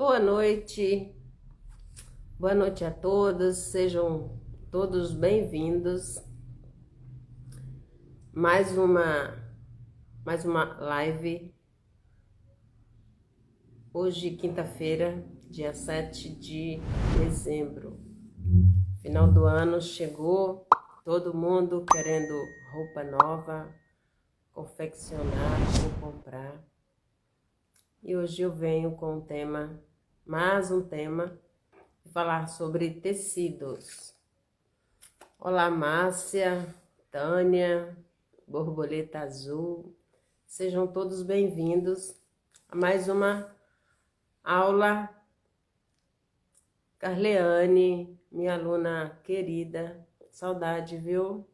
Boa noite a todos, sejam todos bem-vindos. Mais uma live. Hoje, quinta-feira, dia 7 de dezembro. Final do ano chegou, todo mundo querendo roupa nova, confeccionar ou comprar. E hoje eu venho com um tema, falar sobre tecidos. Olá, Márcia, Tânia, Borboleta Azul, sejam todos bem-vindos a mais uma aula. Carleane, minha aluna querida, saudade, viu?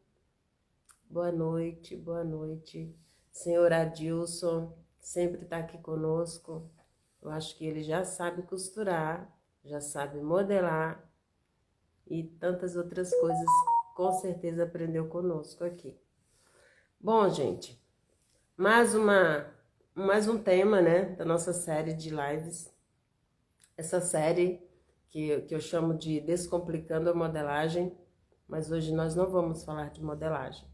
Boa noite. Senhor Adilson, sempre está aqui conosco. Eu acho que ele já sabe costurar, já sabe modelar e tantas outras coisas, com certeza aprendeu conosco aqui. Bom, gente, mais um tema, né, da nossa série de lives. Essa série que eu chamo de Descomplicando a Modelagem, mas hoje nós não vamos falar de modelagem.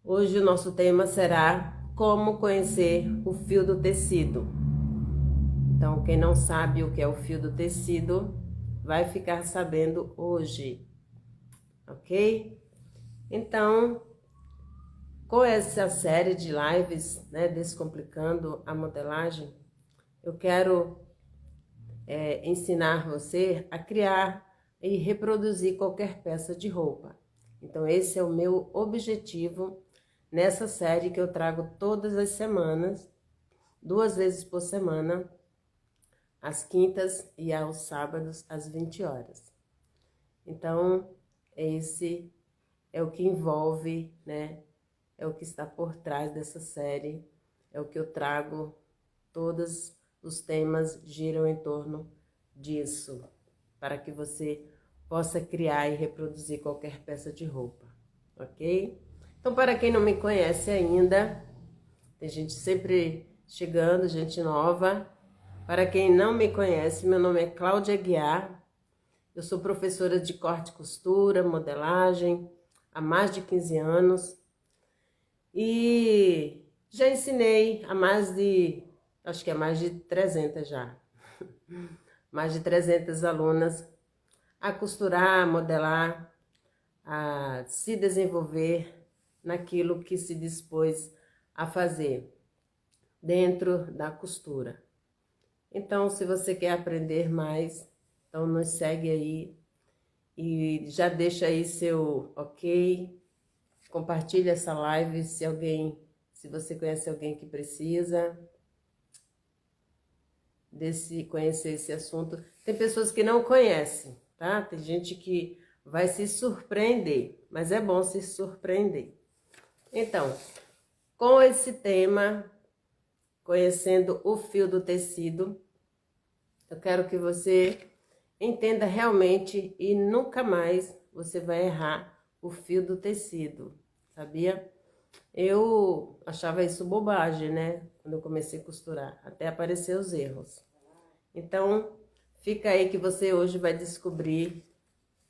Hoje o nosso tema será como conhecer o fio do tecido. Então, quem não sabe o que é o fio do tecido, vai ficar sabendo hoje, ok? Então, com essa série de lives, né, Descomplicando a Modelagem, eu quero ensinar você a criar e reproduzir qualquer peça de roupa. Então, esse é o meu objetivo nessa série que eu trago todas as semanas, 2 vezes por semana, às quintas e aos sábados, às 20 horas. Então, esse é o que envolve, né? É o que está por trás dessa série, é o que eu trago, todos os temas giram em torno disso, para que você possa criar e reproduzir qualquer peça de roupa, ok? Então, para quem não me conhece ainda, tem gente sempre chegando, gente nova. Para quem não me conhece, meu nome é Cláudia Aguiar, eu sou professora de corte e costura, modelagem, há mais de 15 anos e já ensinei a mais de 300 já, mais de 300 alunas a costurar, a modelar, a se desenvolver naquilo que se dispôs a fazer dentro da costura. Então, se você quer aprender mais, então nos segue aí e já deixa aí seu ok, compartilha essa live se você conhece alguém que precisa conhecer esse assunto. Tem pessoas que não conhecem, tá? Tem gente que vai se surpreender, mas é bom se surpreender. Então, com esse tema, conhecendo o fio do tecido, eu quero que você entenda realmente e nunca mais você vai errar o fio do tecido, sabia? Eu achava isso bobagem, né? Quando eu comecei a costurar, até aparecer os erros. Então, fica aí que você hoje vai descobrir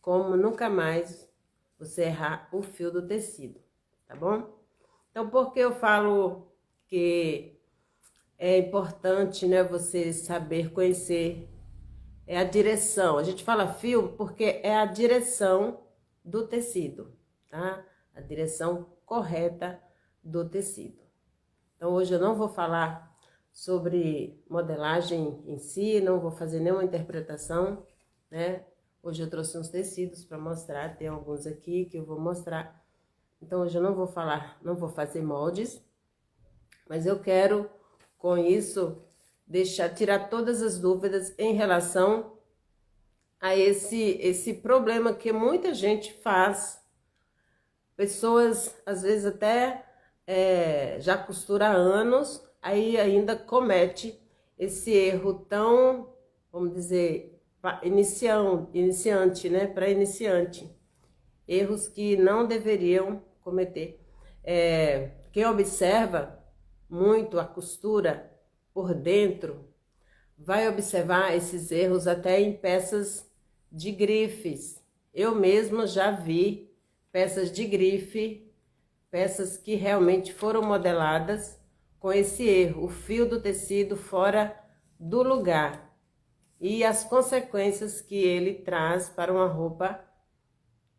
como nunca mais você errar o fio do tecido, tá bom? Então, por que eu falo que é importante, né, você saber conhecer a direção? A gente fala fio porque é a direção do tecido, tá? A direção correta do tecido. Então, hoje eu não vou falar sobre modelagem em si, não vou fazer nenhuma interpretação, né? Hoje eu trouxe uns tecidos para mostrar, tem alguns aqui que eu vou mostrar. Então, hoje eu não vou fazer moldes, mas eu quero, com isso, tirar todas as dúvidas em relação a esse problema que muita gente faz. Pessoas, às vezes, até já costura há anos, aí ainda comete esse erro tão, vamos dizer, iniciante, né? Para iniciante. Erros que não deveriam cometer. Quem observa muito a costura por dentro vai observar esses erros até em peças de grifes. Eu mesma já vi peças de grife, peças que realmente foram modeladas com esse erro, o fio do tecido fora do lugar e as consequências que ele traz para uma roupa,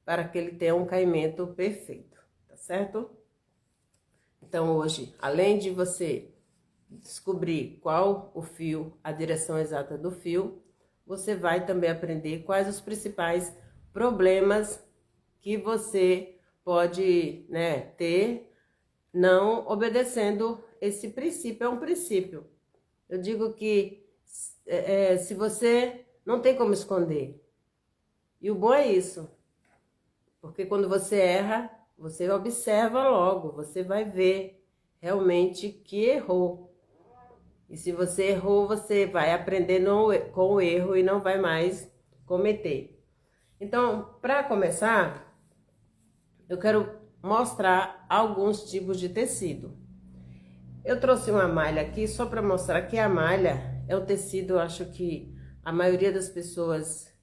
para que ele tenha um caimento perfeito, tá certo? Então hoje, além de você descobrir qual o fio, a direção exata do fio, você vai também aprender quais os principais problemas que você pode, né, ter não obedecendo esse princípio. É um princípio. Eu digo que se você não tem como esconder. E o bom é isso. Porque quando você erra, você observa logo, você vai ver realmente que errou. E se você errou, você vai aprender com o erro e não vai mais cometer. Então, para começar, eu quero mostrar alguns tipos de tecido. Eu trouxe uma malha aqui só para mostrar que a malha é o tecido, eu acho que a maioria das pessoas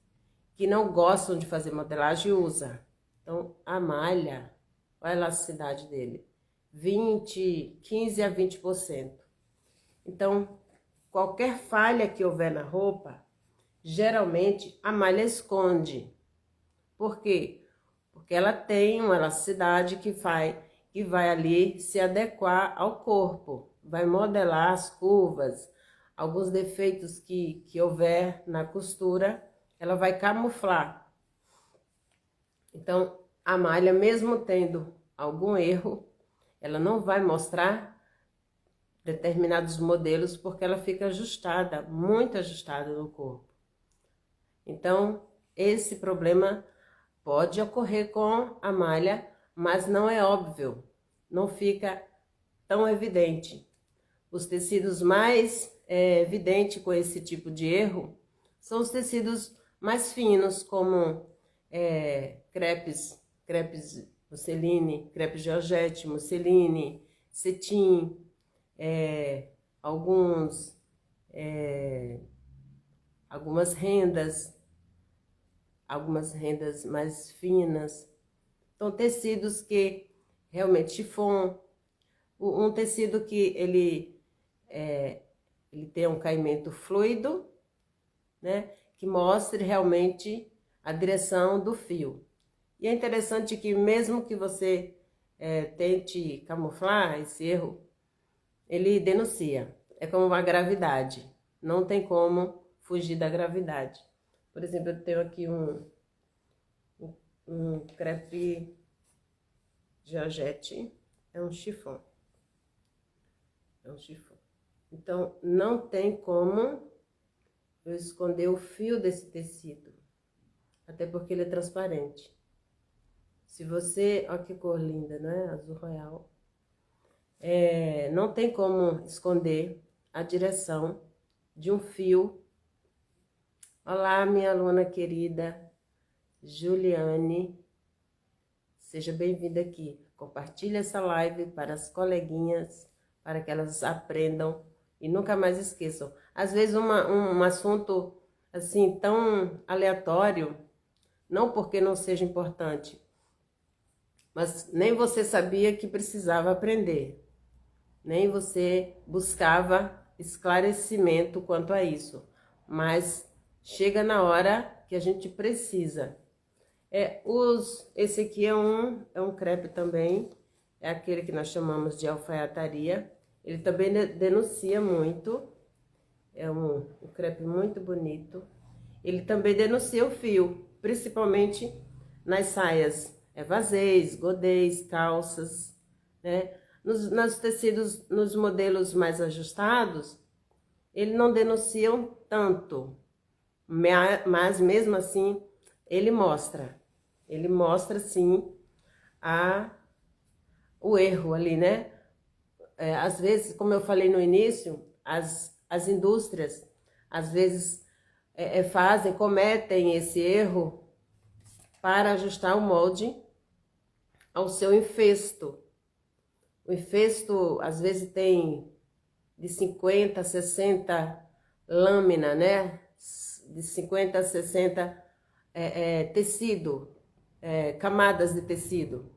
que não gostam de fazer modelagem usa. Então, a malha, olha a elasticidade dele, 15 a 20%. Então, qualquer falha que houver na roupa, geralmente a malha esconde. Por quê? Porque ela tem uma elasticidade que vai ali se adequar ao corpo, vai modelar as curvas, alguns defeitos que houver na costura, ela vai camuflar. Então, a malha, mesmo tendo algum erro, ela não vai mostrar determinados modelos porque ela fica ajustada, muito ajustada no corpo. Então, esse problema pode ocorrer com a malha, mas não é óbvio, não fica tão evidente. Os tecidos mais evidentes com esse tipo de erro são os tecidos mais finos, como crepes musseline, crepe georgette, musseline, cetim, algumas rendas mais finas. Então, tecidos que realmente chiffon, um tecido que ele tem um caimento fluido, né, que mostre realmente a direção do fio. E é interessante que mesmo que você tente camuflar esse erro, ele denuncia. É como uma gravidade. Não tem como fugir da gravidade. Por exemplo, eu tenho aqui um crepe georgette. É um chiffon. É um chiffon. Então, não tem como eu esconder o fio desse tecido. Até porque ele é transparente. Se você... Olha que cor linda, não é? Azul royal. Não tem como esconder a direção de um fio. Olá, minha aluna querida Juliane, seja bem-vinda aqui. Compartilhe essa live para as coleguinhas, para que elas aprendam e nunca mais esqueçam. Às vezes um assunto assim tão aleatório, não porque não seja importante, mas nem você sabia que precisava aprender. Nem você buscava esclarecimento quanto a isso, mas chega na hora que a gente precisa. Esse aqui é um crepe também, é aquele que nós chamamos de alfaiataria. Ele também denuncia muito, é um crepe muito bonito. Ele também denuncia o fio, principalmente nas saias vazês, godês, calças, né? Nos tecidos, nos modelos mais ajustados, ele não denunciam tanto, mas mesmo assim ele mostra sim o erro ali, né? Às vezes, como eu falei no início, as indústrias às vezes cometem esse erro para ajustar o molde ao seu infesto. O infesto, às vezes, tem de 50% a lâmina, né? De 50 a 60 tecido, camadas de tecido.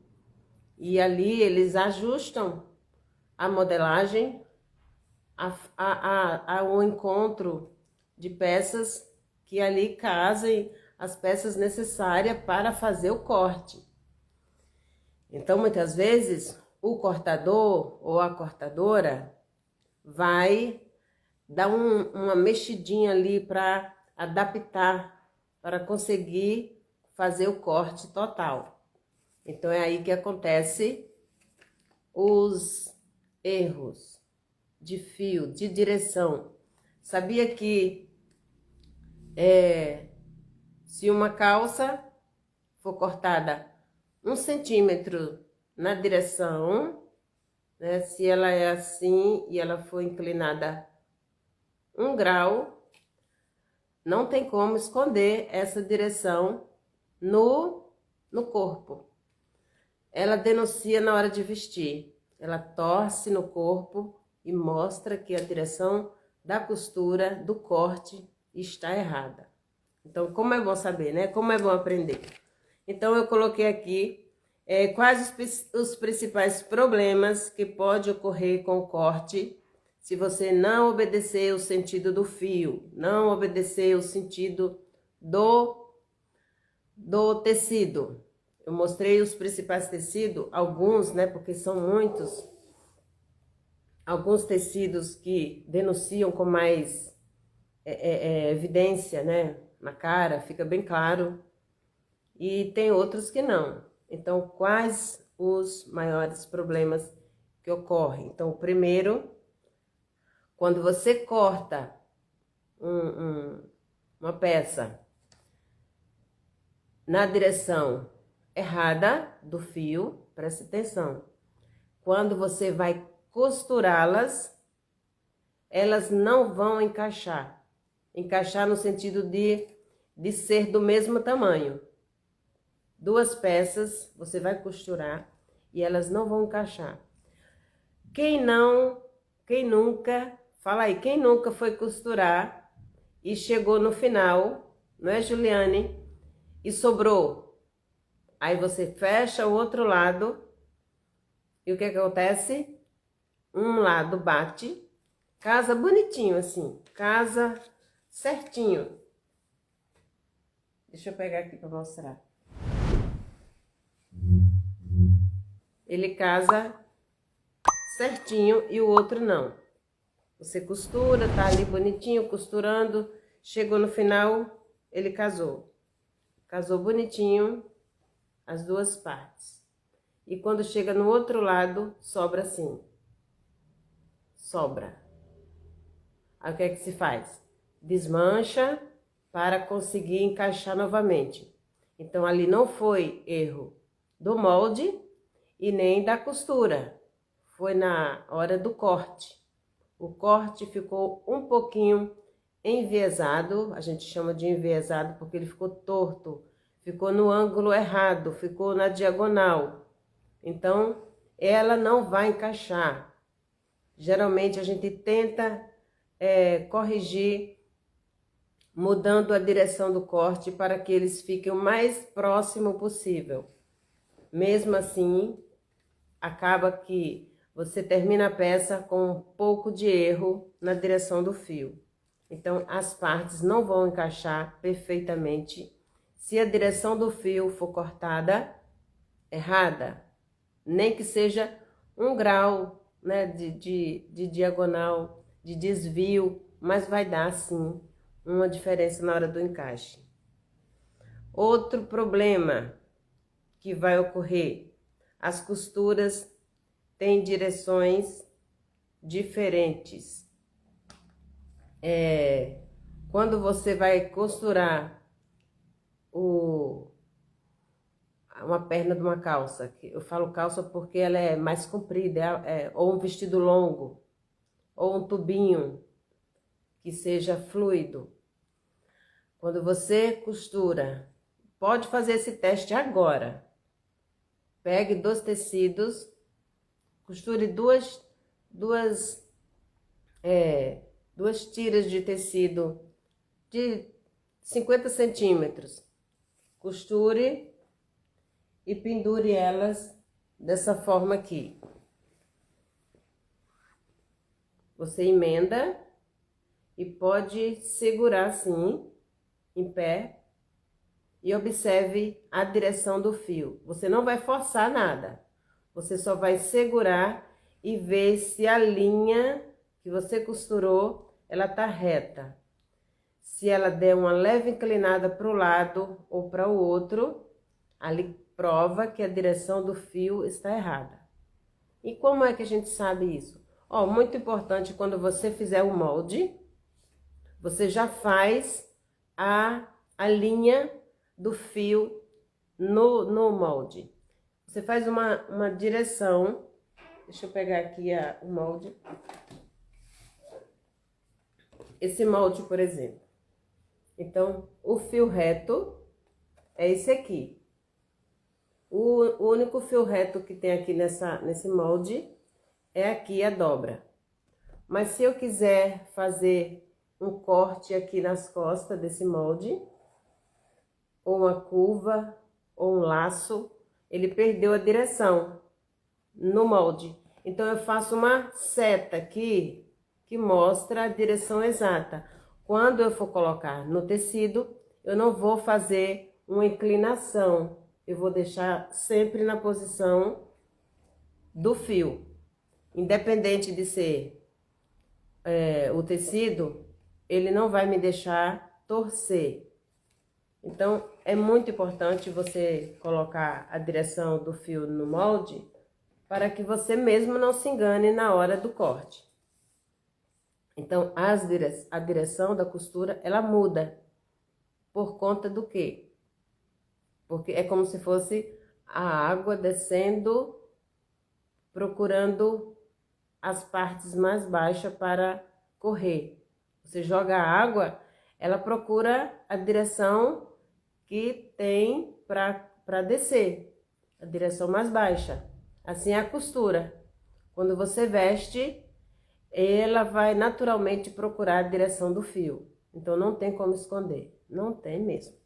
E ali eles ajustam a modelagem ao encontro de peças que ali casem as peças necessárias para fazer o corte. Então, muitas vezes, o cortador ou a cortadora vai dar uma mexidinha ali para adaptar, para conseguir fazer o corte total. Então, é aí que acontece os erros de fio, de direção. Sabia que se uma calça for cortada 1 centímetro na direção, né, se ela é assim e ela for inclinada 1 grau, não tem como esconder essa direção no corpo. Ela denuncia na hora de vestir, ela torce no corpo e mostra que a direção da costura, do corte, está errada. Então, como é bom saber, né? Como é bom aprender. Então, eu coloquei aqui quais os principais problemas que pode ocorrer com o corte se você não obedecer o sentido do fio, não obedecer o sentido do tecido. Eu mostrei os principais tecidos, alguns, né, porque são muitos, alguns tecidos que denunciam com mais evidência, né, na cara, fica bem claro, e tem outros que não. Então, quais os maiores problemas que ocorrem? Então, o primeiro, quando você corta uma peça na direção errada do fio, preste atenção, quando você vai costurá-las, elas não vão encaixar. Encaixar no sentido de ser do mesmo tamanho. 2 peças você vai costurar e elas não vão encaixar. Quem nunca, fala aí, quem nunca foi costurar e chegou no final, não é, Juliane? E sobrou. Aí você fecha o outro lado e o que acontece? Um lado bate, casa bonitinho assim, casa certinho. Deixa eu pegar aqui para mostrar. Ele casa certinho e o outro não. Você costura, tá ali bonitinho, costurando, chegou no final, ele casou. Casou bonitinho as 2 partes. E quando chega no outro lado, sobra assim. Sobra. Aí o que é que se faz? Desmancha para conseguir encaixar novamente. Então, ali não foi erro do molde e nem da costura. Foi na hora do corte. O corte ficou um pouquinho enviesado, a gente chama de enviesado porque ele ficou torto, ficou no ângulo errado, ficou na diagonal. Então, ela não vai encaixar. Geralmente, a gente tenta corrigir mudando a direção do corte para que eles fiquem o mais próximo possível. Mesmo assim, acaba que você termina a peça com um pouco de erro na direção do fio. Então, as partes não vão encaixar perfeitamente se a direção do fio for cortada errada. Nem que seja 1 grau, né, de diagonal, de desvio, mas vai dar, sim, uma diferença na hora do encaixe. Outro problema que vai ocorrer, as costuras têm direções diferentes. Quando você vai costurar uma perna de uma calça, eu falo calça porque ela é mais comprida, ou um vestido longo, ou um tubinho que seja fluido. Quando você costura, pode fazer esse teste agora. Pegue 2 tecidos, costure duas 2 tiras de tecido de 50 centímetros. Costure e pendure elas dessa forma aqui. Você emenda e pode segurar assim, em pé, e observe a direção do fio. Você não vai forçar nada, você só vai segurar e ver se a linha que você costurou, ela tá reta. Se ela der uma leve inclinada para o lado ou para o outro, ali prova que a direção do fio está errada. E como é que a gente sabe isso? Ó, muito importante, quando você fizer o molde, você já faz a linha do fio no molde. Você faz uma direção. Deixa eu pegar aqui o molde. Esse molde, por exemplo. Então, o fio reto é esse aqui. O único fio reto que tem aqui nesse molde é aqui a dobra. Mas se eu quiser fazer um corte aqui nas costas desse molde, ou uma curva, ou um laço, ele perdeu a direção no molde. Então, eu faço uma seta aqui que mostra a direção exata. Quando eu for colocar no tecido, eu não vou fazer uma inclinação. Eu vou deixar sempre na posição do fio. Independente de ser o tecido, ele não vai me deixar torcer. Então, é muito importante você colocar a direção do fio no molde para que você mesmo não se engane na hora do corte. Então, a direção da costura, ela muda. Por conta do quê? Porque é como se fosse a água descendo, procurando as partes mais baixas para correr. Você joga a água, ela procura a direção que tem para descer, a direção mais baixa. Assim é a costura. Quando você veste, ela vai naturalmente procurar a direção do fio. Então, não tem como esconder, não tem mesmo.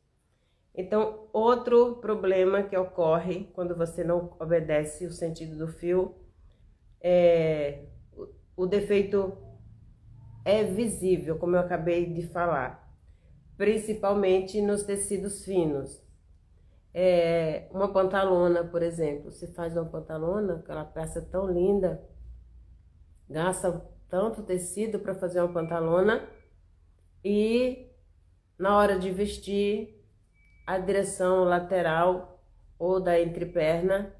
Então, outro problema que ocorre quando você não obedece o sentido do fio é o defeito é visível, como eu acabei de falar, principalmente nos tecidos finos. Uma pantalona, por exemplo, você faz uma pantalona, aquela peça tão linda, gasta tanto tecido para fazer uma pantalona e na hora de vestir, a direção lateral ou da entreperna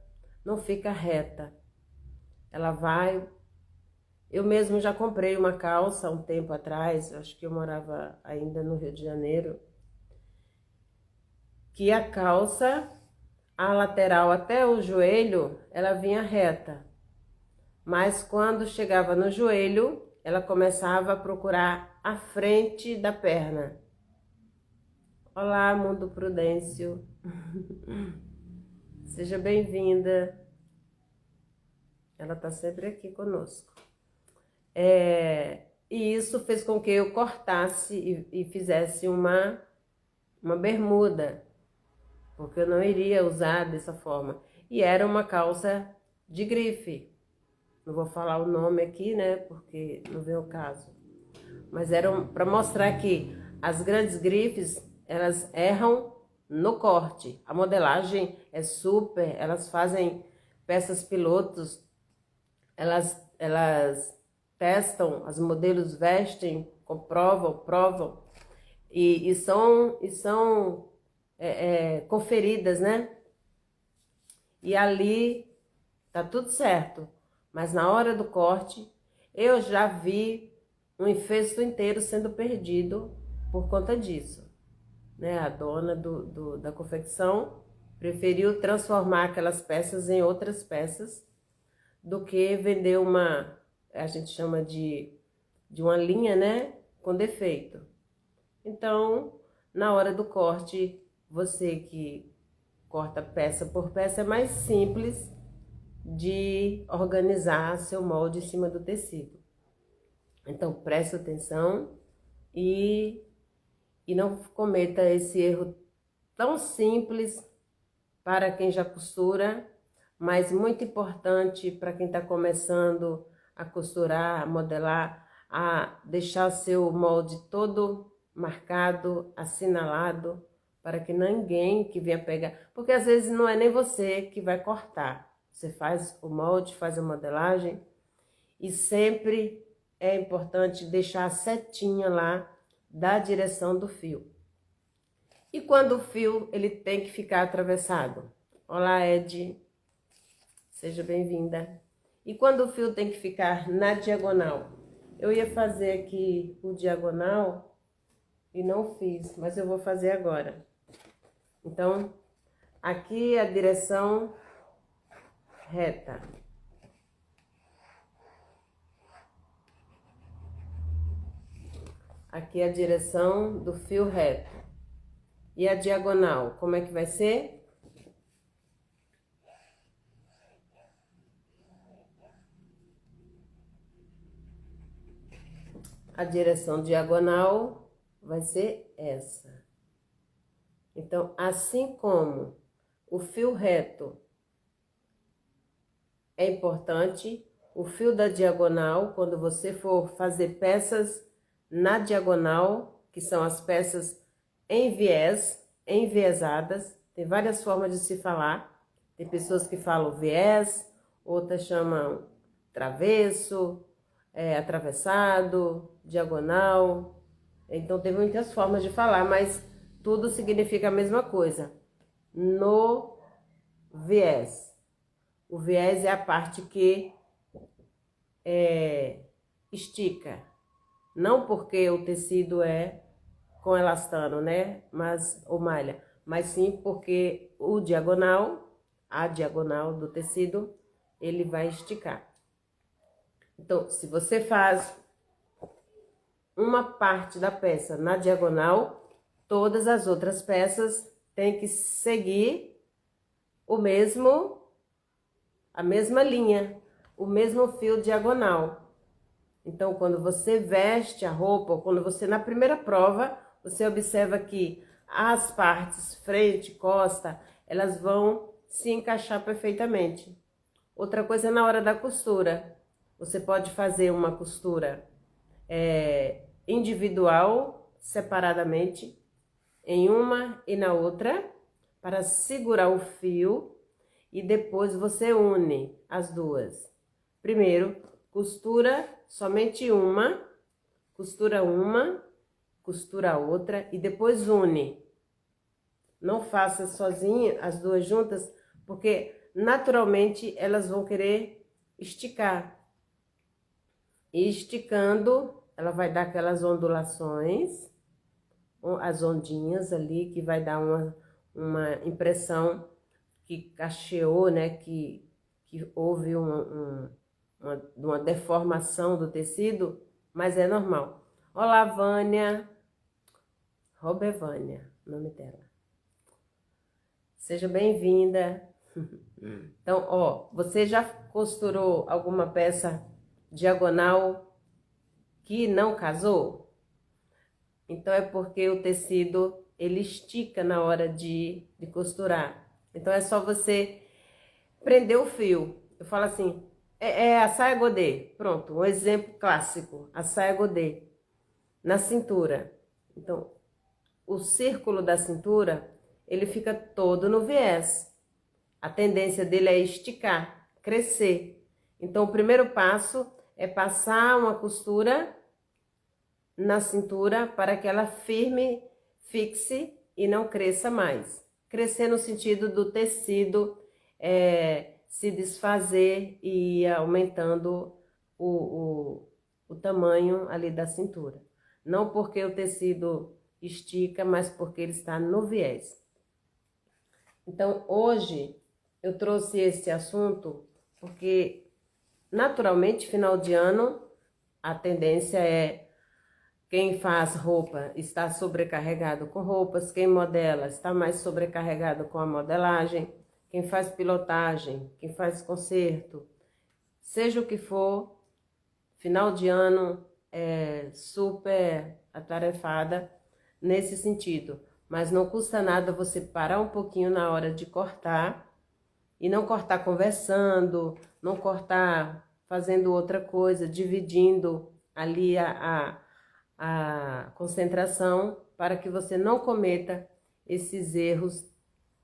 não fica reta. Ela vai... Eu mesmo já comprei uma calça um tempo atrás, acho que eu morava ainda no Rio de Janeiro, que a calça, a lateral até o joelho, ela vinha reta. Mas quando chegava no joelho, ela começava a procurar a frente da perna. Olá, Mundo Prudêncio. Seja bem-vinda. Ela tá sempre aqui conosco. E isso fez com que eu cortasse e fizesse uma bermuda, porque eu não iria usar dessa forma. E era uma calça de grife. Não vou falar o nome aqui, né, porque não vem o caso. Mas era para mostrar que as grandes grifes, elas erram no corte. A modelagem é super, elas fazem peças pilotos, elas testam, as modelos vestem, comprovam, provam e são conferidas, né? E ali tá tudo certo, mas na hora do corte eu já vi um infesto inteiro sendo perdido por conta disso, né? A dona da confecção preferiu transformar aquelas peças em outras peças do que vender a gente chama de uma linha, né, com defeito. Então, na hora do corte, você que corta peça por peça, é mais simples de organizar seu molde em cima do tecido. Então, preste atenção e não cometa esse erro tão simples para quem já costura, mas muito importante para quem está começando a costurar, a modelar, a deixar o seu molde todo marcado, assinalado, para que ninguém que venha pegar, porque às vezes não é nem você que vai cortar, você faz o molde, faz a modelagem, e sempre é importante deixar a setinha lá da direção do fio. E quando o fio ele tem que ficar atravessado? Olá, Ed, seja bem-vinda. E quando o fio tem que ficar na diagonal? Eu ia fazer aqui o diagonal e não fiz, mas eu vou fazer agora. Então, aqui é a direção reta. Aqui é a direção do fio reto. E a diagonal, como é que vai ser? A direção diagonal vai ser essa. Então, assim como o fio reto é importante, o fio da diagonal, quando você for fazer peças na diagonal, que são as peças em viés, enviesadas, tem várias formas de se falar. Tem pessoas que falam viés, outras chamam travesso, atravessado, diagonal. Então tem muitas formas de falar, mas tudo significa a mesma coisa. No viés. O viés é a parte que estica. Não porque o tecido é com elastano, né? Ou malha. Mas sim porque o diagonal, a diagonal do tecido, ele vai esticar. Então, se você faz uma parte da peça na diagonal, todas as outras peças têm que seguir a mesma linha, o mesmo fio diagonal. Então, quando você veste a roupa, ou quando você, na primeira prova, você observa que as partes frente, costa, elas vão se encaixar perfeitamente. Outra coisa é na hora da costura. Você pode fazer uma costura individual, separadamente, em uma e na outra, para segurar o fio, e depois você une as duas. Primeiro, costura somente uma, costura a outra e depois une. Não faça sozinha as duas juntas, porque naturalmente elas vão querer esticar. E esticando, ela vai dar aquelas ondulações, as ondinhas ali, que vai dar uma impressão que cacheou, né? Que houve uma deformação do tecido, mas é normal. Olá, Vânia. Robevânia, nome dela. Seja bem-vinda. Então, ó, você já costurou alguma peça diagonal que não casou? Então é porque o tecido ele estica na hora de costurar. Então é só você prender o fio. Eu falo assim, a saia godê. Pronto, um exemplo clássico, a saia godê na cintura. Então, o círculo da cintura, ele fica todo no viés. A tendência dele é esticar, crescer. Então, o primeiro passo é passar uma costura na cintura para que ela firme, fixe e não cresça mais. Crescer no sentido do tecido se desfazer e ir aumentando o tamanho ali da cintura. Não porque o tecido estica, mas porque ele está no viés. Então, hoje eu trouxe esse assunto porque, naturalmente, final de ano, a tendência é quem faz roupa está sobrecarregado com roupas, quem modela está mais sobrecarregado com a modelagem, quem faz pilotagem, quem faz conserto, seja o que for, final de ano super atarefada nesse sentido. Mas não custa nada você parar um pouquinho na hora de cortar e não cortar conversando, não cortar fazendo outra coisa, dividindo ali a concentração para que você não cometa esses erros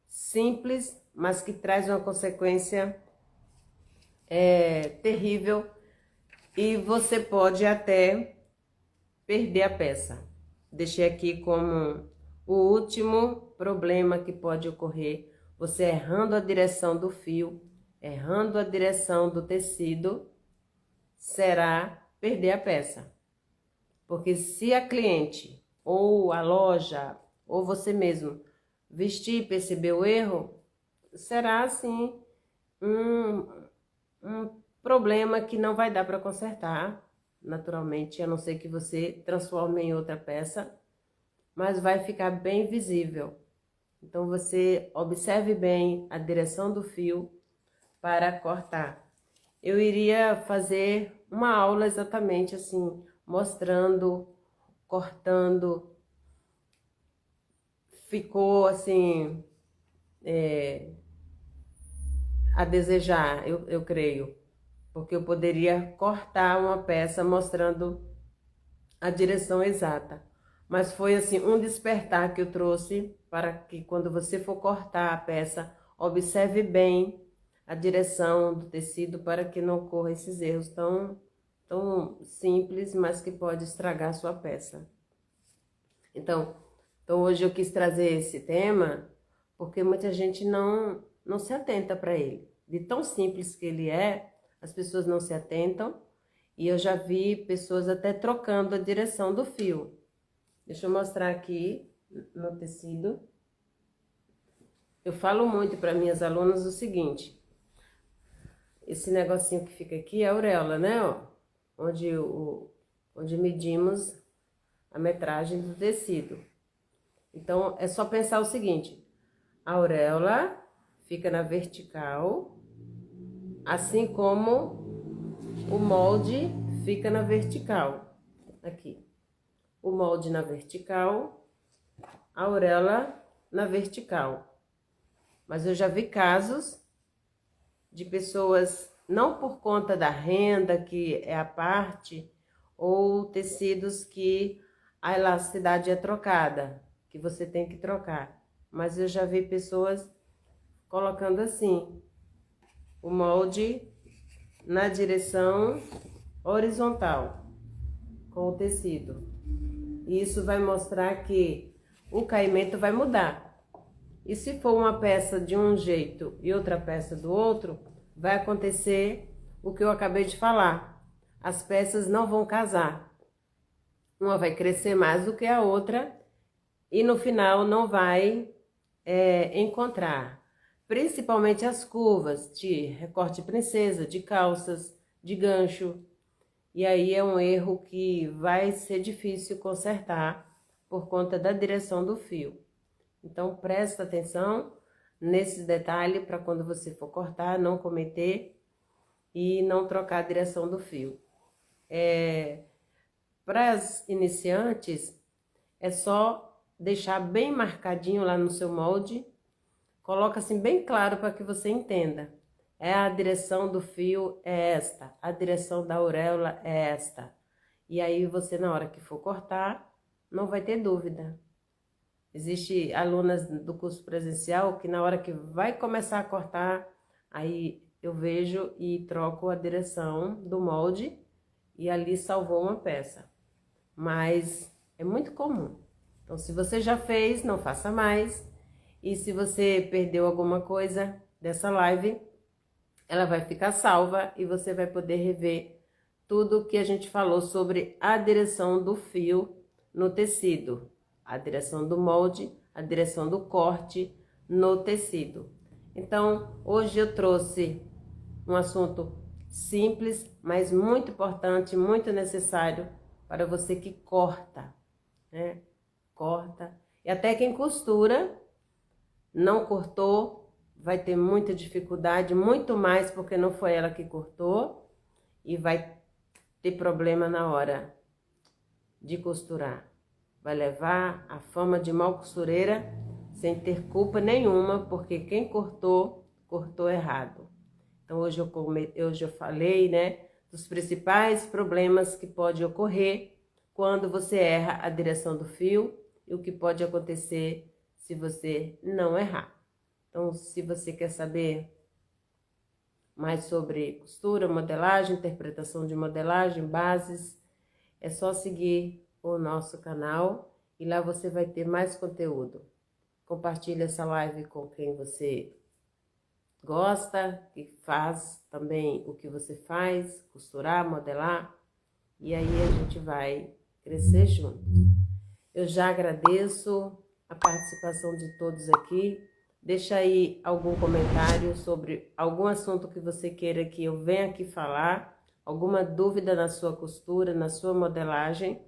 simples, mas que traz uma consequência terrível e você pode até perder a peça. Deixei aqui como o último problema que pode ocorrer, você errando a direção do fio, errando a direção do tecido, será perder a peça. Porque se a cliente, ou a loja, ou você mesmo, vestir e perceber o erro, será assim um problema que não vai dar para consertar, naturalmente, a não ser que você transforme em outra peça, mas vai ficar bem visível. Então você observe bem a direção do fio para cortar. Eu iria fazer uma aula exatamente assim, mostrando, cortando. Ficou assim a desejar, eu creio, porque eu poderia cortar uma peça mostrando a direção exata. Mas foi assim um despertar que eu trouxe para que quando você for cortar a peça, observe bem a direção do tecido para que não ocorra esses erros tão simples, mas que pode estragar a sua peça. Então hoje eu quis trazer esse tema porque muita gente não se atenta para ele. De tão simples que ele é, as pessoas não se atentam e eu já vi pessoas até trocando a direção do fio. Deixa eu mostrar aqui no tecido. Eu falo muito para minhas alunas o seguinte: esse negocinho que fica aqui é a auréola, né? Ó, onde medimos a metragem do tecido. Então, é só pensar o seguinte: a auréola fica na vertical, assim como o molde fica na vertical. Aqui. O molde na vertical, a auréola na vertical. Mas eu já vi casos de pessoas, não por conta da renda, que é a parte, ou tecidos que a elasticidade é trocada, que você tem que trocar. Mas eu já vi pessoas colocando assim, o molde na direção horizontal, com o tecido. E isso vai mostrar que o caimento vai mudar. E se for uma peça de um jeito e outra peça do outro, vai acontecer o que eu acabei de falar. As peças não vão casar. Uma vai crescer mais do que a outra e no final não vai encontrar. Principalmente as curvas de recorte princesa, de calças, de gancho. E aí é um erro que vai ser difícil consertar por conta da direção do fio. Então presta atenção nesse detalhe para quando você for cortar, não cometer e não trocar a direção do fio. Para as iniciantes, é só deixar bem marcadinho lá no seu molde, coloca assim bem claro para que você entenda. A direção do fio é esta, a direção da auréola é esta. E aí você, na hora que for cortar, não vai ter dúvida. Existem alunas do curso presencial que na hora que vai começar a cortar, aí eu vejo e troco a direção do molde e ali salvou uma peça. Mas é muito comum. Então, se você já fez, não faça mais. E se você perdeu alguma coisa dessa live, ela vai ficar salva e você vai poder rever tudo que a gente falou sobre a direção do fio no tecido, a direção do molde, a direção do corte no tecido. Então, hoje eu trouxe um assunto simples, mas muito importante, muito necessário para você que corta, né? Corta. E até quem costura, não cortou, vai ter muita dificuldade, muito mais porque não foi ela que cortou e vai ter problema na hora de costurar. Vai levar a fama de mal costureira sem ter culpa nenhuma, porque quem cortou, cortou errado. Então hoje eu falei, né, dos principais problemas que pode ocorrer quando você erra a direção do fio e o que pode acontecer se você não errar. Então, se você quer saber mais sobre costura, modelagem, interpretação de modelagem, bases, é só seguir o nosso canal e lá você vai ter mais conteúdo. Compartilhe essa live com quem você gosta, que faz também o que você faz, costurar, modelar, e aí a gente vai crescer juntos. Eu já agradeço a participação de todos aqui. Deixa aí algum comentário sobre algum assunto que você queira que eu venha aqui falar, alguma dúvida na sua costura, na sua modelagem,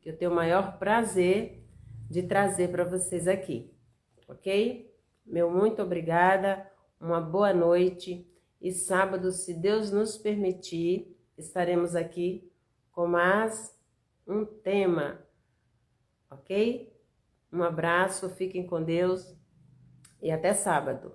que eu tenho o maior prazer de trazer para vocês aqui, ok? Meu muito obrigada, uma boa noite e sábado, se Deus nos permitir, estaremos aqui com mais um tema, ok? Um abraço, fiquem com Deus e até sábado.